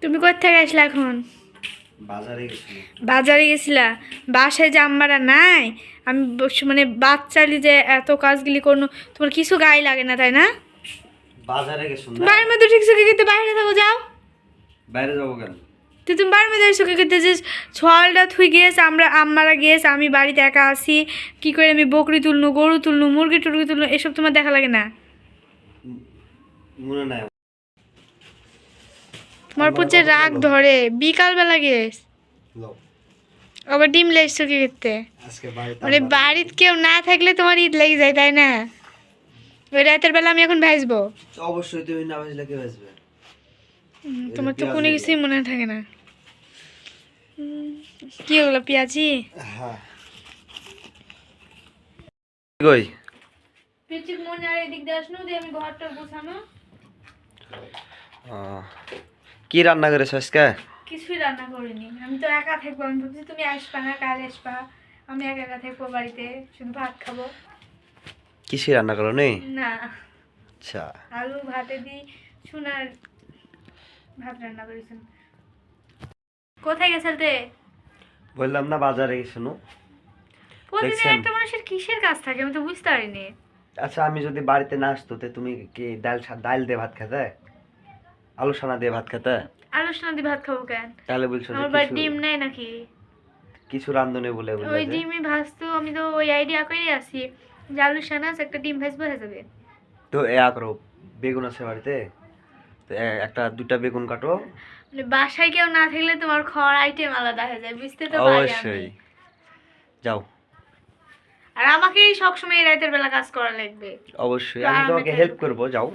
তুমি কোথা আসলা এখন? বাজারে গেছিলা? বাসায় যে আম্মারা নাই, আমি মানে বাচ্চালি যে এত কাজগুলি করনো, তোমার কিছু গায়ে লাগে না, তাই না? বাজারে গেছো না? বাড়ির মধ্যে ঠিক সুখে কিন্তু বাইরে থাকো, যাও। বাইরে যাবো কেন? তুমি বাড়ির মধ্যে সুখে কিন্তু যে ছলটা থুই গিয়েছে, আম্মারা গিয়েছে, আমি বাড়িতে একা আসি, কি করে আমি বকরি তুলনু, গরু তুলনু, মুরগি টুরগি তুলনু, এসব তোমার দেখা লাগে না? মনে নাই। তোমার পুচে রাগ ধরে, বিকালবেলা গেছ আবার ডিম লেগছো কি করতে? মানে বাড়িতে কেউ না থাকলে তোমার ঈদ লেগে যায়, তাই না? ওই রাতের বেলা আমি এখন ভাজবো। অবশ্যই তুমি না ভাজলে কে ভাজবে? তোমার তো কোনো কিছুই মনে থাকে না। কি হলো পেঁয়াজি? হ্যাঁ। কই? পিচিক মনে আর এদিক দিয়ে আসনো দিয়ে আমি ঘরটা গোছানো। কি রান্না করেছো আজকে? কিছুই রান্না করিনি, আমি তো একা থাকবো। আমি ভাবছি তুমি আসবা না, কাল আসবা, আমি একা একা থাকবো বাড়িতে, শুধু ভাত খাবো। কিছুই রান্না করো নি? না। আচ্ছা। আলু ভাতে দি সোনার ভাত রান্না করেছেন। কোথায় গেছালতে? বললাম না বাজারে গেছো না? প্রতিদিন একটা মানুষের কিসের কাজ থাকে আমি তো বুঝতে পারিনি। আচ্ছা, আমি যদি বাড়িতে না আসতো তে তুমি কি ডাল দিয়ে ভাত খেতে? আলু সানা দিয়ে ভাত খেতে? আলু সোনা দিয়ে ভাত খাবো কেন? তাহলে বলছো যে আমার বাড়ি ডিম নাই নাকি? কিছু রান্ধনে বলে বললে ওই যে ডিমই ভাজতো, আমি তো ওই আইডিয়া করে আসি যে আলু সোনা একটা ডিম ভাজবো হয়ে যাবে। তো করো, বেগুন আছে বাড়িতে, তো একটা দুটা বেগুন কাটো। মানে বাসায় কেউ না থাকলে তোমার খাওয়ার আইটেম আলাদা হয়ে যায়, বুঝতে তো পারি আমি। অবশ্যই যাও। আর আমাকেই সবসময় রাতের বেলা কাজ করা লাগবে। অবশ্যই আমি তোমাকে হেল্প করব, যাও।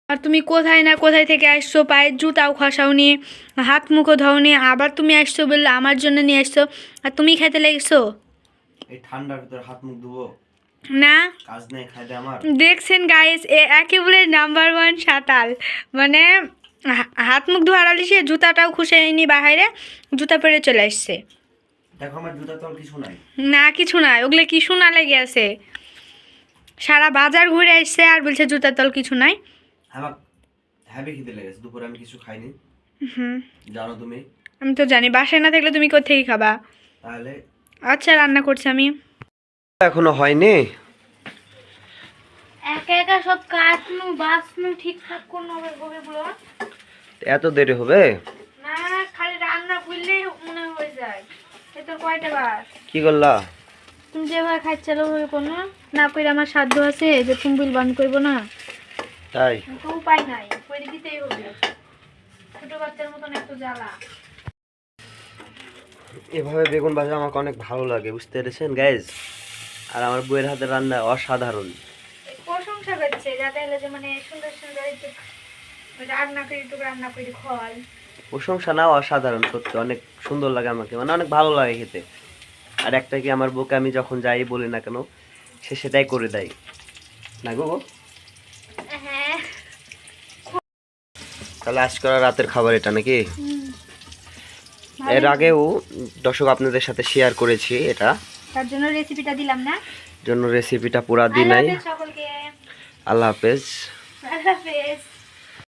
আর তুমি কোথায় না কোথায় থেকে আসছো, পায়ের জুতাও খসাওনি, হাত মুখও ধোওনি, আবার তুমি আসছো বললে আমার জন্য নিয়ে আসছো, আর তুমি খেতে লেগেছো। এই ঠান্ডার ভিতরে হাত মুখ ধুবো না, কাজ নেই খাইতে আমার। দেখছেন গাইস, একেবারে নাম্বার 1 সাতাল। মানে হাত মুখ ধোয়ার আলি সে জুতাটাও খুশেনি বাহিরে, জুতা পরে চলে আসছে। দেখো আমার জুতা তো কিছু নাই। না কিছু নাই, ওগুলো কি শোনা লেগে আছে। সারা বাজার ঘুরে আসছে আর বলছে জুতার তল কিছু নাই। আমার হ্যাভি খিদে লেগেছে, দুপুরে আমি কিছু খাইনি। জানো তুমি? আমি তো জানি, বাসায় না থাকলে তুমি কোথেকে খাবা? তাহলে আচ্ছা, রান্না করছি আমি। এখনো হয়নি? একা একা সব কাটনু বাসনু ঠিকঠাক করনো হবে বলো। এত দেরি হবে? না, খালি রান্না করলেই মনে হয়ে যায়। এ তো কয়টা বার কি করলা? তুমি যেভাবে খাচ্ছিল ওইভাবে করো না, করে আমার সাধ্য আছে যে তুমি বিল বন্ধ করবো না, তাই তো উপায় নাই, করে দিতেই হবে। ছোট বাচ্চার মতন এত জ্বালা। এভাবে বেগুন ভাজা আমাকে অনেক ভালো লাগে, বুঝতে পেরেছেন গাইজ? আর আমার বউয়ের হাতের রান্না অসাধারণ। প্রশংসা করছে যাতে হলে যে মানে সুন্দর সুন্দর রান্না করে তো রান্না করে খাওয়াল। প্রশংসা না, অসাধারণ, সত্যি অনেক সুন্দর লাগে আমাকে, মানে অনেক ভালো লাগে খেতে। আর একটা কি, আমার বউকে আমি যখন যাই বলি না কেন, সে সেটাই করে দেয় না গো। হ্যাঁ। তাহলে আজকে রাতের খাবার এটা নাকি? এর আগেও দর্শক আপনাদের সাথে শেয়ার করেছি এটা, তার জন্য রেসিপিটা দিলাম না, জন্য রেসিপিটা পুরা দিই নাই। সকলকে আল্লাহ হাফেজ। আল্লাহ হাফেজ।